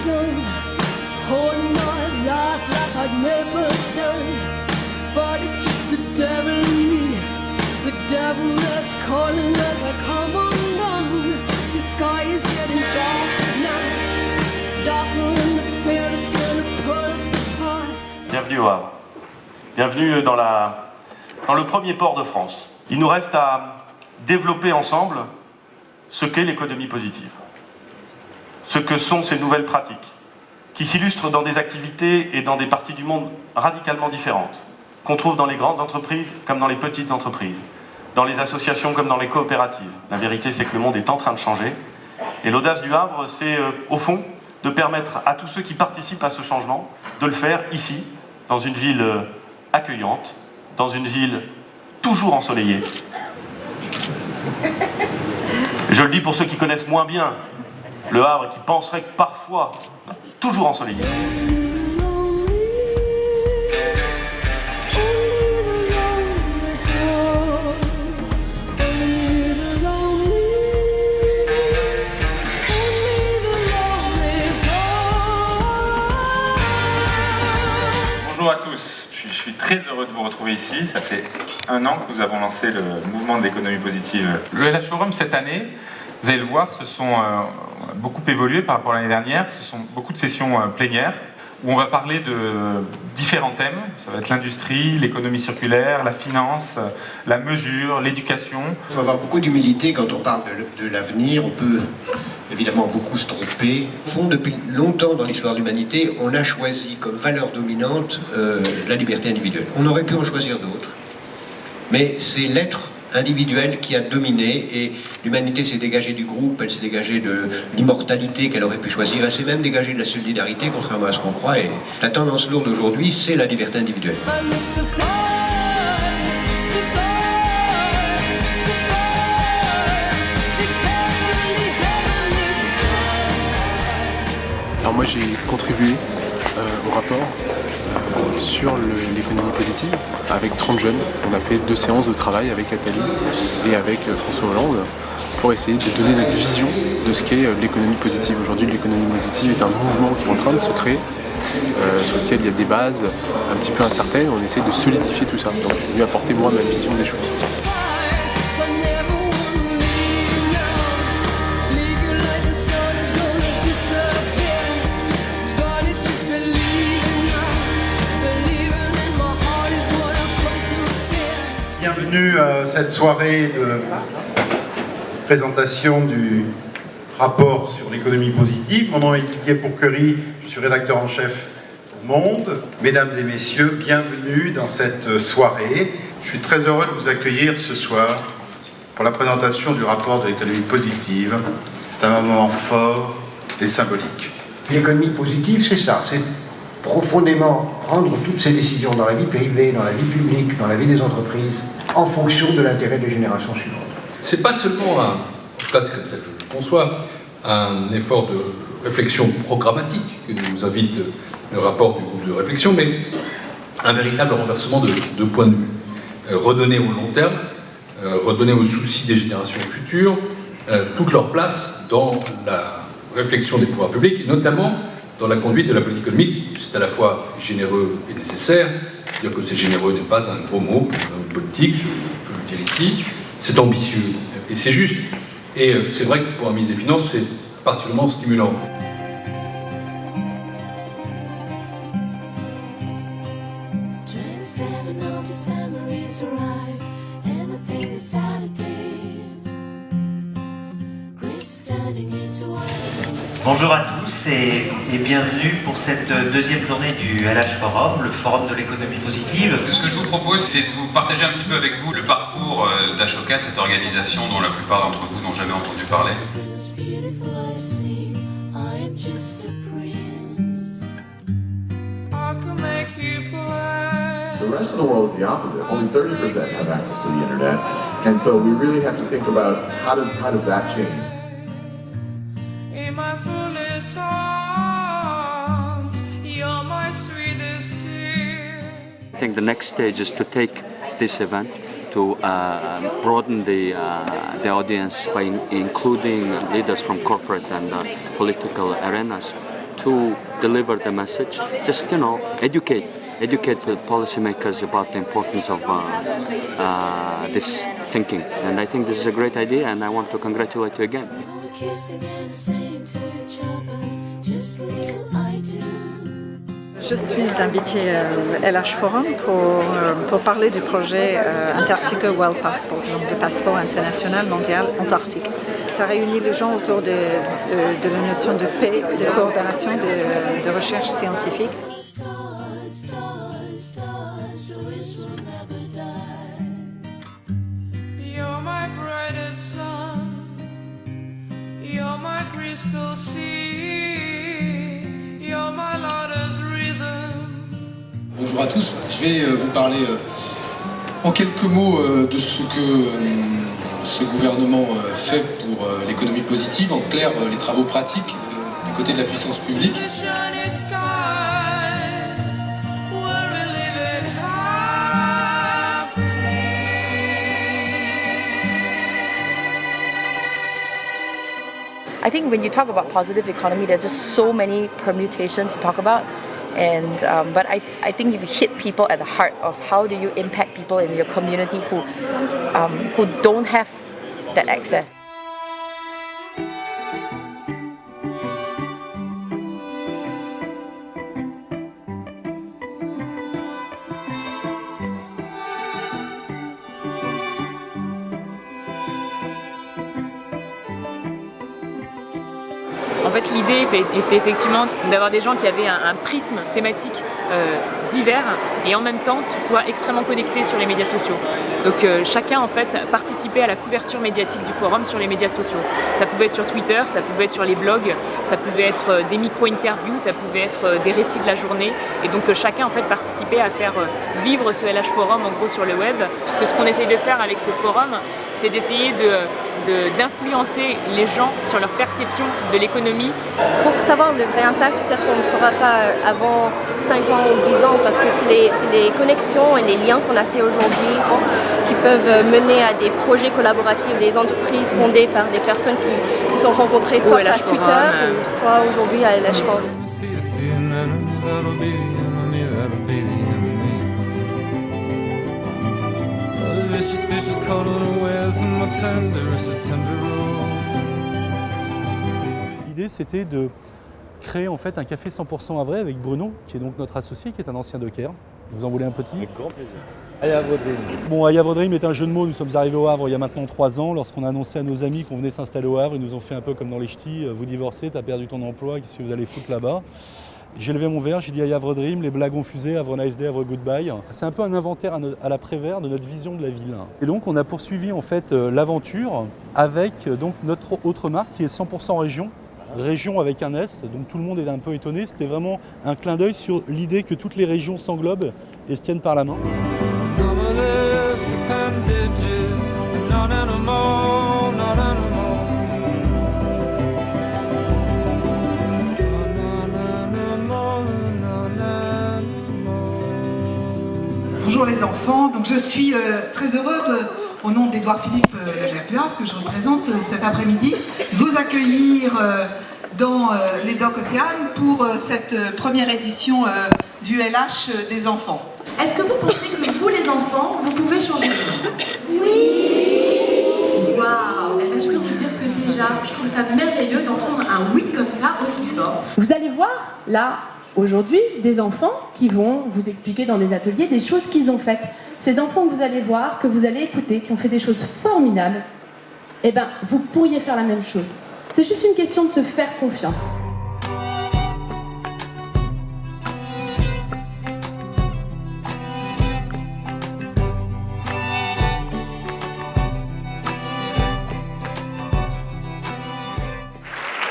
sun, holding my life like I'd never done. But it's just the devil in me, the devil that's calling as I come undone. The sky is getting dark at night, darker than the fear that's gonna pull us apart. Bienvenue au Havre. Bienvenue dans le premier port de France. Il nous reste à développer ensemble ce qu'est l'économie positive. Ce que sont ces nouvelles pratiques, qui s'illustrent dans des activités et dans des parties du monde radicalement différentes, qu'on trouve dans les grandes entreprises comme dans les petites entreprises, dans les associations comme dans les coopératives. La vérité, c'est que le monde est en train de changer. Et l'audace du Havre, c'est au fond de permettre à tous ceux qui participent à ce changement de le faire ici, dans une ville accueillante, dans une ville toujours ensoleillée. Je le dis pour ceux qui connaissent moins bien le Havre et qui penseraient que parfois, toujours ensoleillé. Bonjour à tous, je suis très heureux de vous retrouver ici. Ça fait 1 an que nous avons lancé le mouvement de l'économie positive. Le LH Forum cette année, vous allez le voir, se sont beaucoup évolué par rapport à l'année dernière. Ce sont beaucoup de sessions plénières où on va parler de différents thèmes. Ça va être l'industrie, l'économie circulaire, la finance, la mesure, l'éducation. Il faut avoir beaucoup d'humilité quand on parle de l'avenir. On peut évidemment beaucoup se tromper. Au fond, depuis longtemps dans l'histoire de l'humanité, on a choisi comme valeur dominante la liberté individuelle. On aurait pu en choisir d'autres. Mais c'est l'être individuel qui a dominé et l'humanité s'est dégagée du groupe, elle s'est dégagée de l'immortalité qu'elle aurait pu choisir, elle s'est même dégagée de la solidarité, contrairement à ce qu'on croit. Et la tendance lourde aujourd'hui, c'est la liberté individuelle. Alors moi j'ai contribué au rapport sur l'économie positive avec 30 jeunes. On a fait 2 séances de travail avec Attali et avec François Hollande pour essayer de donner notre vision de ce qu'est l'économie positive. Aujourd'hui, l'économie positive est un mouvement qui est en train de se créer, sur lequel il y a des bases un petit peu incertaines. On essaie de solidifier tout ça. Donc je suis venu apporter moi ma vision des choses. Bienvenue à cette soirée de présentation du rapport sur l'économie positive. Mon nom est Didier Pourquerie, je suis rédacteur en chef au Monde. Mesdames et messieurs, bienvenue dans cette soirée. Je suis très heureux de vous accueillir ce soir pour la présentation du rapport de l'économie positive. C'est un moment fort et symbolique. L'économie positive, c'est ça, c'est profondément prendre toutes ces décisions dans la vie privée, dans la vie publique, dans la vie des entreprises, en fonction de l'intérêt des générations suivantes. C'est pas seulement en tout cas c'est comme ça que je le conçois, un effort de réflexion programmatique que nous invite le rapport du groupe de réflexion, mais un véritable renversement de point de vue. Redonner au long terme, redonner aux soucis des générations futures toute leur place dans la réflexion des pouvoirs publics, et notamment dans la conduite de la politique économique. C'est à la fois généreux et nécessaire. Dire que c'est généreux n'est pas un gros mot pour une politique, je peux le dire ici. C'est ambitieux et c'est juste. Et c'est vrai que pour un ministre des Finances, c'est particulièrement stimulant. Bonjour à tous et bienvenue pour cette 2e journée du LH Forum, le forum de l'économie positive. Ce que je vous propose, c'est de vous partager un petit peu avec vous le parcours d'Ashoka, cette organisation dont la plupart d'entre vous n'ont jamais entendu parler. The rest of the world is the opposite. Only 30% have access to the internet, and so we really have to think about how does that change. In my fullest arms, you're my sweetest kiss. I think the next stage is to take this event to broaden the audience by including leaders from corporate and political arenas to deliver the message. Just, educate the policymakers about the importance of this thinking. And I think this is a great idea, and I want to congratulate you again. Je suis invitée au LH Forum pour parler du projet Antarctica World Passport, donc le passeport international mondial antarctique. Ça réunit les gens autour de la notion de paix, de coopération, de recherche scientifique. Bonjour à tous, je vais vous parler en quelques mots de ce que ce gouvernement fait pour l'économie positive, en clair les travaux pratiques du côté de la puissance publique. I think when you talk about positive economy, there are just so many permutations to talk about. And but I think if you hit people at the heart of how do you impact people in your community who don't have that access. En fait, l'idée était effectivement d'avoir des gens qui avaient un prisme thématique divers et en même temps qui soient extrêmement connectés sur les médias sociaux. Donc chacun en fait participait à la couverture médiatique du forum sur les médias sociaux. Ça pouvait être sur Twitter, ça pouvait être sur les blogs, ça pouvait être des micro-interviews, ça pouvait être des récits de la journée. Et donc chacun en fait participait à faire vivre ce LH Forum en gros sur le web. Parce que ce qu'on essaye de faire avec ce forum, c'est d'essayer d'influencer les gens sur leur perception de l'économie. Pour savoir le vrai impact, peut-être on ne saura pas avant 5 ans ou 10 ans parce que c'est les connexions et les liens qu'on a fait aujourd'hui qui peuvent mener à des projets collaboratifs, des entreprises fondées par des personnes qui se sont rencontrées soit par Twitter ou soit aujourd'hui à LH Forum. L'idée c'était de créer en fait un café 100% Havrais avec Bruno, qui est donc notre associé, qui est un ancien docker. Vous en voulez un petit? Avec grand plaisir. Havre Dream. Bon, Havre Dream est un jeu de mots. Nous sommes arrivés au Havre il y a maintenant 3 ans. Lorsqu'on a annoncé à nos amis qu'on venait s'installer au Havre, ils nous ont fait un peu comme dans les ch'tis, vous divorcez, t'as perdu ton emploi, qu'est-ce que vous allez foutre là-bas? J'ai levé mon verre, j'ai dit Havre Dream, les blagues ont fusé, Havre Nice Day, Havre Goodbye. C'est un peu un inventaire à la Prévert de notre vision de la ville. Et donc on a poursuivi en fait l'aventure avec donc notre autre marque qui est 100% région. Région avec un S, donc tout le monde est un peu étonné. C'était vraiment un clin d'œil sur l'idée que toutes les régions s'englobent et se tiennent par la main. Bonjour les enfants, donc je suis très heureuse au nom d'Édouard Philippe Lapuave que je représente cet après-midi, vous accueillir dans les docks Océane pour cette première édition du LH des enfants. Est-ce que vous pensez que vous les enfants, vous pouvez changer le monde? Oui. Waouh. Eh bien, je peux vous dire que déjà, je trouve ça merveilleux d'entendre un oui comme ça aussi fort. Vous allez voir là aujourd'hui des enfants qui vont vous expliquer dans des ateliers des choses qu'ils ont faites. Ces enfants que vous allez voir, que vous allez écouter, qui ont fait des choses formidables, eh bien, vous pourriez faire la même chose. C'est juste une question de se faire confiance.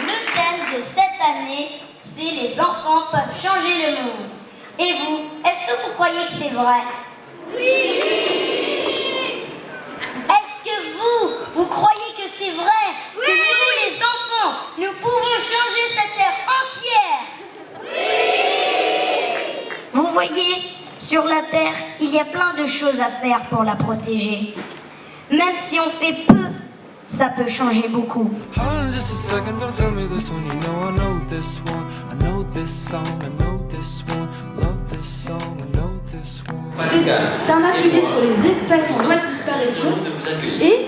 Le thème de cette année, c'est les enfants peuvent changer le monde. Et vous, est-ce que vous croyez que c'est vrai? Oui. Est-ce que vous croyez que c'est vrai? Oui. Que nous, les enfants, nous pouvons changer cette terre entière? Oui. Vous voyez, sur la terre, il y a plein de choses à faire pour la protéger. Même si on fait peu, ça peut changer beaucoup. C'est un atelier sur les espèces en voie de disparition et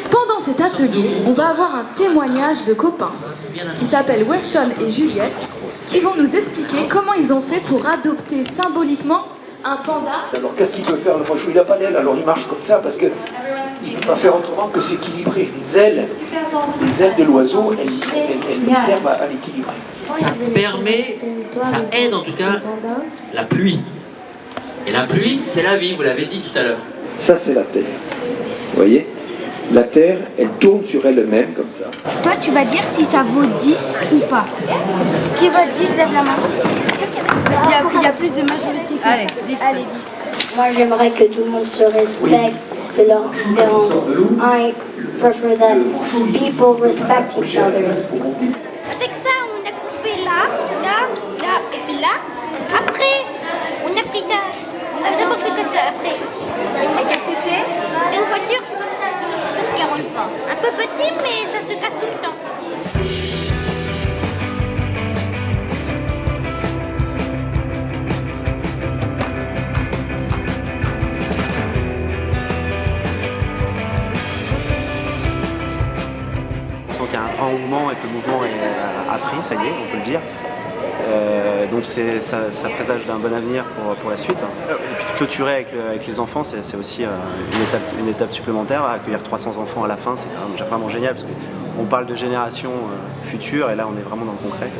pendant cet atelier, on va avoir un témoignage de copains qui s'appellent Weston et Juliette qui vont nous expliquer comment ils ont fait pour adopter symboliquement un panda. Alors qu'est-ce qu'il peut faire le mochou? Il n'a pas d'aile, alors il marche comme ça parce que il ne peut pas faire autrement que s'équilibrer. Les ailes de l'oiseau, elles lui servent à l'équilibrer. Ça permet, ça aide en tout cas la pluie. Et la pluie, c'est la vie, vous l'avez dit tout à l'heure. Ça, c'est la Terre. Vous voyez? La Terre, elle tourne sur elle-même comme ça. Toi, tu vas dire si ça vaut 10 ou pas. Qui vote 10, lève la main. Il y a plus de majorité que... Allez, 10. Allez, 10. Moi, j'aimerais que tout le monde se respecte de leurs différences. I prefer that people respect each other. Avec ça, on a coupé là, et puis là. Après, on a pris ça. On a d'abord fait comme ça, après. Qu'est-ce que c'est? C'est une voiture, sauf qu'elle rentre pas. Un peu petit, mais ça se casse tout le temps. On sent qu'il y a un grand mouvement et que le mouvement a pris, ça y est, on peut le dire. Donc ça présage d'un bon avenir pour la suite. Et puis de clôturer avec les enfants, c'est aussi une étape supplémentaire. Accueillir 300 enfants à la fin, c'est vraiment génial parce qu'on parle de générations futures et là on est vraiment dans le concret.